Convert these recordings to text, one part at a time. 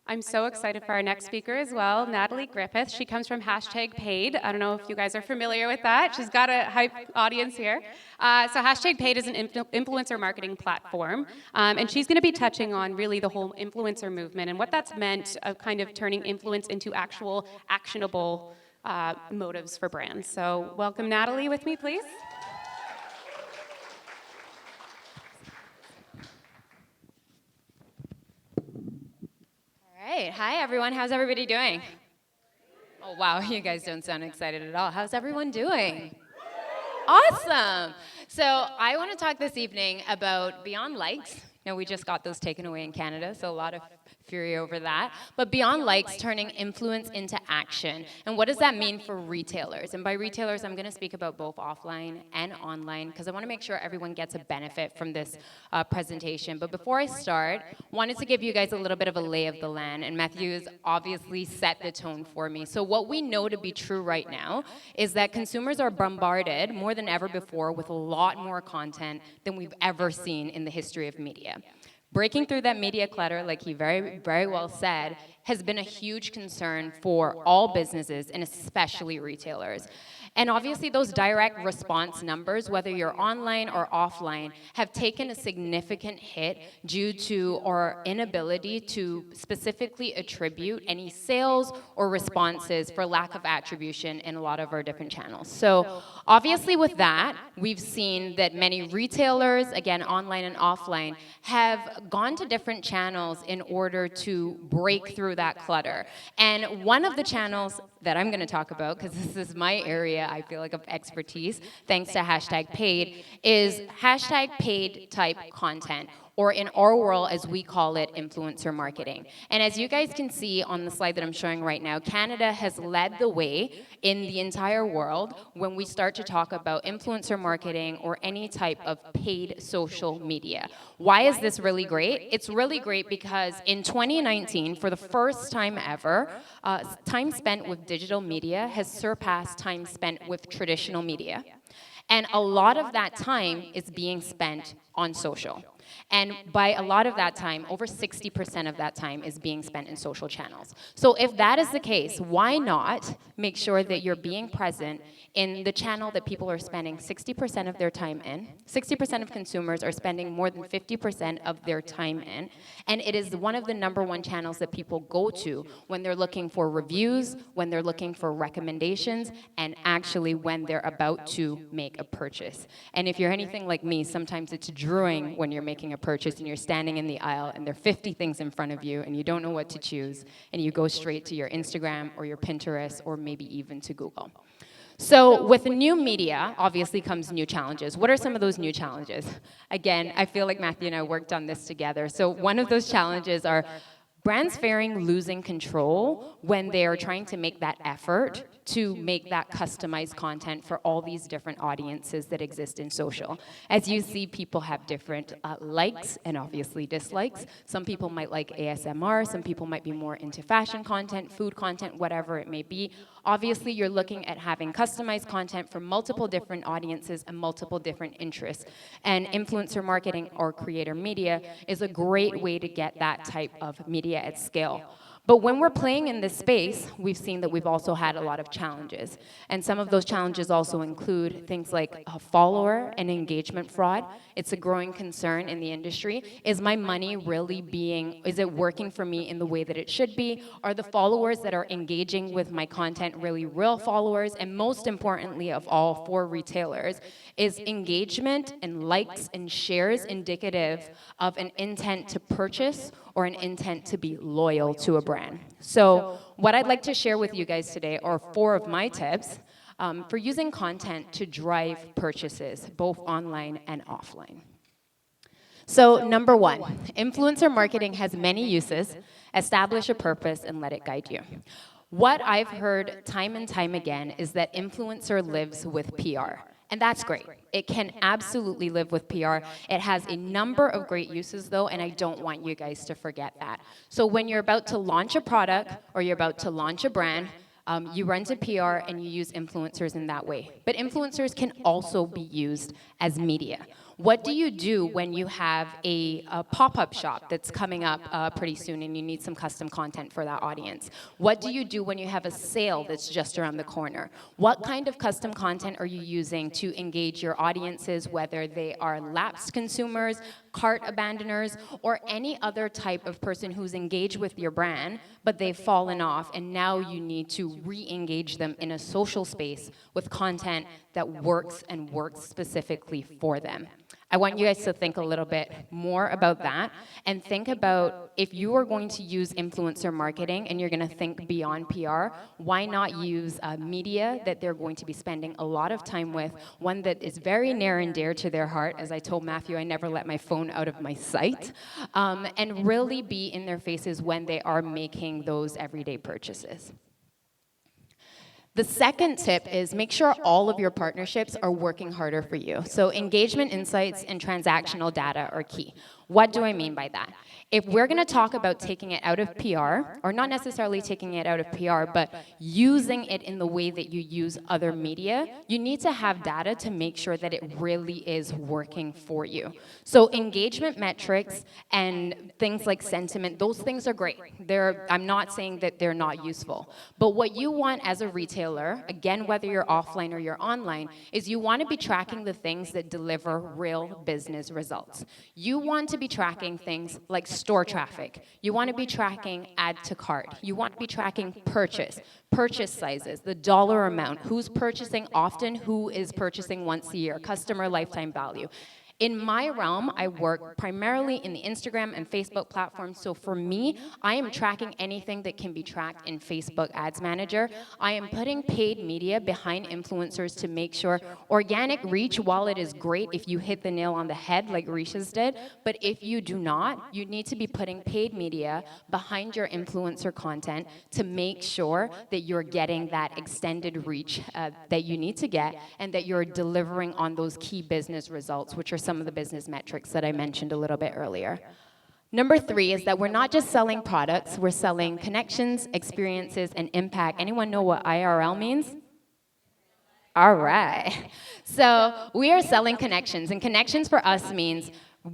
I'm so excited for our next speaker as well, Natalie Griffith. She comes from #Paid. I don't know if you guys are familiar with that. She's got a hype audience here. So #Paid is an influencer marketing platform, and she's going to be touching on really the whole influencer movement and what that's meant of kind of turning influence into actual actionable motives for brands. So welcome Natalie with me, please. All right. Hi, everyone. How's everybody doing? Oh, wow. You guys don't sound excited at all. How's everyone doing? Awesome. So I want to talk this evening about beyond likes. You know, we just got those taken away in Canada, so a lot of fury over that. But beyond likes, turning influence into action. And what does that mean for retailers? And by retailers, I'm going to speak about both offline and online, because I want to make sure everyone gets a benefit from this presentation. But before I start, wanted to give you guys a little bit of a lay of the land. And Matthew has obviously set the tone for me. So what we know to be true right now is that consumers are bombarded more than ever before with a lot more content than we've ever seen in the history of media. Breaking through that media clutter, like he very well said, has been a huge concern for all businesses and especially retailers. And obviously those direct response numbers, whether you're online or offline, have taken a significant hit due to our inability to specifically attribute any sales or responses for lack of attribution in a lot of our different channels. So obviously with that, we've seen that many retailers, again, online and offline, have gone to different channels in order to break through that clutter. And one of the channels that I'm going to talk about, because this is my area, I feel like, of expertise, thanks to #Paid, is #Paid type content, or in our world, as we call it, influencer marketing. And as you guys can see on the slide that I'm showing right now, Canada has led the way in the entire world when we start to talk about influencer marketing or any type of paid social media. Why is this really great? It's really great because in 2019, for the first time ever, time spent with digital media has surpassed time spent with traditional media. And a lot of that time is being spent on social. And by a lot of that time, over 60% of that time is being spent in social channels. So if that is the case, why not make sure that you're being present in the channel that people are spending 60% of their time in? 60% of consumers are spending more than 50% of their time in. And it is one of the #1 channels that people go to when they're looking for reviews, when they're looking for recommendations, and actually when they're about to make a purchase. And if you're anything like me, sometimes it's drugging when you're making a purchase and you're standing in the aisle and there are 50 things in front of you and you don't know what to choose, and you go straight to your Instagram or your Pinterest or maybe even to Google. So with new media, obviously comes new challenges. What are some of those new challenges? Again, I feel like Matthew and I worked on this together. So one of those challenges are brands fearing losing control when they are trying to make that effort to make that customized content for all these different audiences that exist in social. As you see, people have different likes and obviously dislikes. Some people might like ASMR, some people might be more into fashion content, food content, whatever it may be. Obviously, you're looking at having customized content for multiple different audiences and multiple different interests. And influencer marketing or creator media is a great way to get that type of media at scale. But when we're playing in this space, we've seen that we've also had a lot of challenges. And some of those challenges also include things like follower and engagement fraud. It's a growing concern in the industry. Is my money really is it working for me in the way that it should be? Are the followers that are engaging with my content really real followers? And most importantly of all, for retailers, is engagement and likes and shares indicative of an intent to purchase or an intent to be loyal to a brand? So what I'd like to share with you guys today are 4 of my tips for using content to drive purchases, both online and offline. So #1, influencer marketing has many uses. Establish a purpose and let it guide you. What I've heard time and time again is that influencer lives with PR. And that's great. It can absolutely live with PR. It has a number of great uses, though, and I don't want you guys to forget that. So when you're about to launch a product or you're about to launch a brand, you run to PR and you use influencers in that way. But influencers can also be used as media. What do you do when you have a pop-up shop that's coming up pretty soon and you need some custom content for that audience? What do you do when you have a sale that's just around the corner? What kind of custom content are you using to engage your audiences, whether they are lapsed consumers, cart abandoners, or any other type of person who's engaged with your brand, but they've fallen off, and now you need to re-engage them in a social space with content that works and works specifically for them. I want you guys to think a little bit more about that and think about if you are going to use influencer marketing and you're going to think beyond PR, why not use media that they're going to be spending a lot of time with, one that is very near and dear to their heart. As I told Matthew, I never let my phone out of my sight, and really be in their faces when they are making those everyday purchases. The second tip is make sure all of your partnerships are working harder for you. So engagement insights and transactional data are key. What do I mean by that? If we're going to talk about taking it out of PR, or not necessarily taking it out of PR, but using it in the way that you use other media, you need to have data to make sure that it really is working for you. So engagement metrics and things like sentiment, those things are great. I'm not saying that they're not useful. But what you want as a retailer, again, whether you're offline or you're online, is you want to be tracking the things that deliver real business results. You want to be tracking things like store traffic. You want to be tracking add to cart. You want to be tracking purchase sizes, the dollar amount, who's purchasing often, who is purchasing once a year, customer lifetime value. In my realm, I work primarily in the Instagram and Facebook platforms, so for me, I am tracking anything that can be tracked in Facebook Ads Manager. I am putting paid media behind influencers to make sure organic reach, while it is great if you hit the nail on the head like Risha's did, but if you do not, you need to be putting paid media behind your influencer content to make sure that you're getting that extended reach that you need to get, and that you're delivering on those key business results, which are some of the business metrics that I mentioned a little bit earlier. Number 3 is that we're not just selling products, we're selling connections, experiences, and impact. Anyone know what IRL means? All right. So we are selling connections, and connections for us means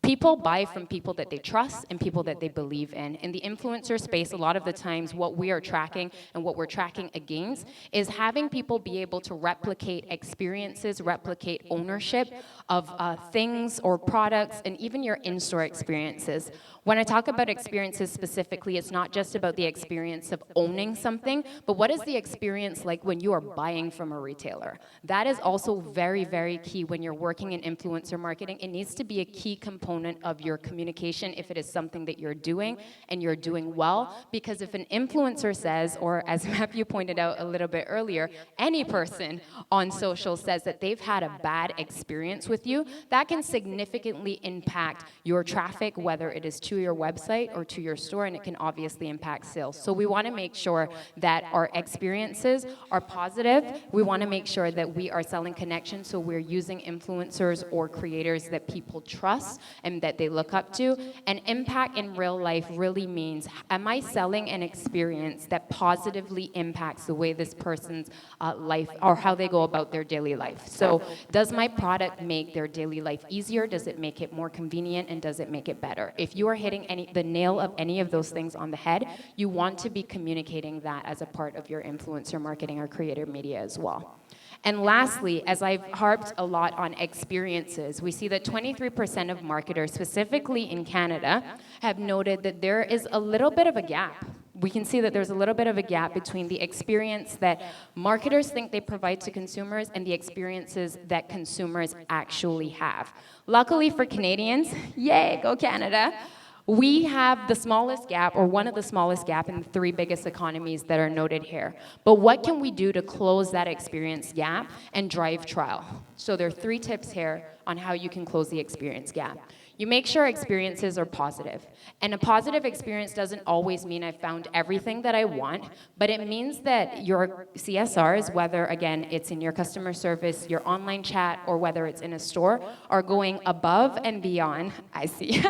people buy from people that they trust and people that they believe in. In the influencer space, a lot of the times what we are tracking and what we're tracking against is having people be able to replicate experiences, replicate ownership of things or products, and even your in-store experiences. When I talk about experiences specifically, it's not just about the experience of owning something, but what is the experience like when you are buying from a retailer? That is also very, very key when you're working in influencer marketing. It needs to be a key component of your communication if it is something that you're doing and you're doing well, because if an influencer says, or as Matthew pointed out a little bit earlier, any person on social says that they've had a bad experience with you, that can significantly impact your traffic, whether it is to your website or to your store, and it can obviously impact sales. So we want to make sure that our experiences are positive. We want to make sure that we are selling connections, so we're using influencers or creators that people trust and that they look up to. And impact in real life really means, am I selling an experience that positively impacts the way this person's life, or how they go about their daily life? So does my product make their daily life easier? Does it make it more convenient? And does it make it better? If you are hitting the nail of any of those things on the head, you want to be communicating that as a part of your influencer marketing or creator media as well. And lastly, as I've harped a lot on experiences, we see that 23% of marketers, specifically in Canada, have noted that there is a little bit of a gap. We can see that there's a little bit of a gap between the experience that marketers think they provide to consumers and the experiences that consumers actually have. Luckily for Canadians, yay, go Canada, we have the smallest gap, or one of the smallest gap, in the 3 biggest economies that are noted here. But what can we do to close that experience gap and drive trial? So there are 3 tips here on how you can close the experience gap. You make sure experiences are positive. And a positive experience doesn't always mean I've found everything that I want, but it means that your CSRs, whether, again, it's in your customer service, your online chat, or whether it's in a store, are going above and beyond. I see.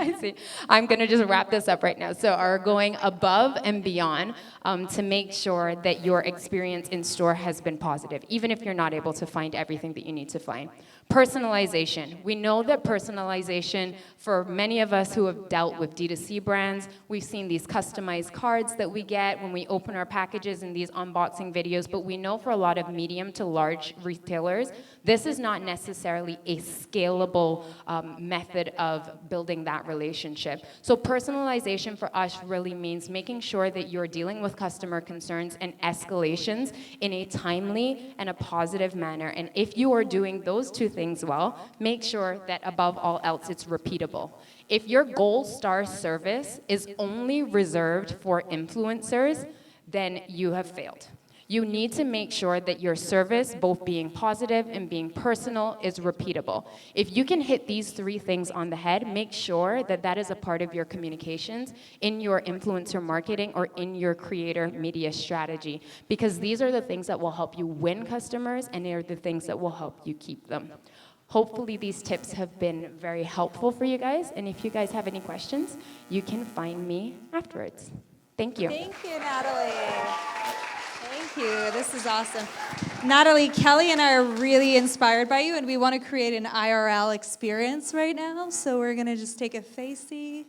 I'm going to just wrap this up right now. So are going above and beyond to make sure that your experience in store has been positive, even if you're not able to find everything that you need to find. Personalization. We know that personalization, for many of us who have dealt with D2C brands, we've seen these customized cards that we get when we open our packages in these unboxing videos, but we know for a lot of medium to large retailers, this is not necessarily a scalable method of building that relationship. So personalization for us really means making sure that you're dealing with customer concerns and escalations in a timely and a positive manner. And if you are doing those two things well, make sure that above all else it's repeatable. If your gold star service is only reserved for influencers, then you have failed. You need to make sure that your service, both being positive and being personal, is repeatable. If you can hit these three things on the head, make sure that that is a part of your communications in your influencer marketing or in your creator media strategy, because these are the things that will help you win customers and they are the things that will help you keep them. Hopefully these tips have been very helpful for you guys, and if you guys have any questions, you can find me afterwards. Thank you. Thank you, Natalie. Thank you. This is awesome. Natalie, Kelly and I are really inspired by you, and we want to create an IRL experience right now. So we're going to just take a facey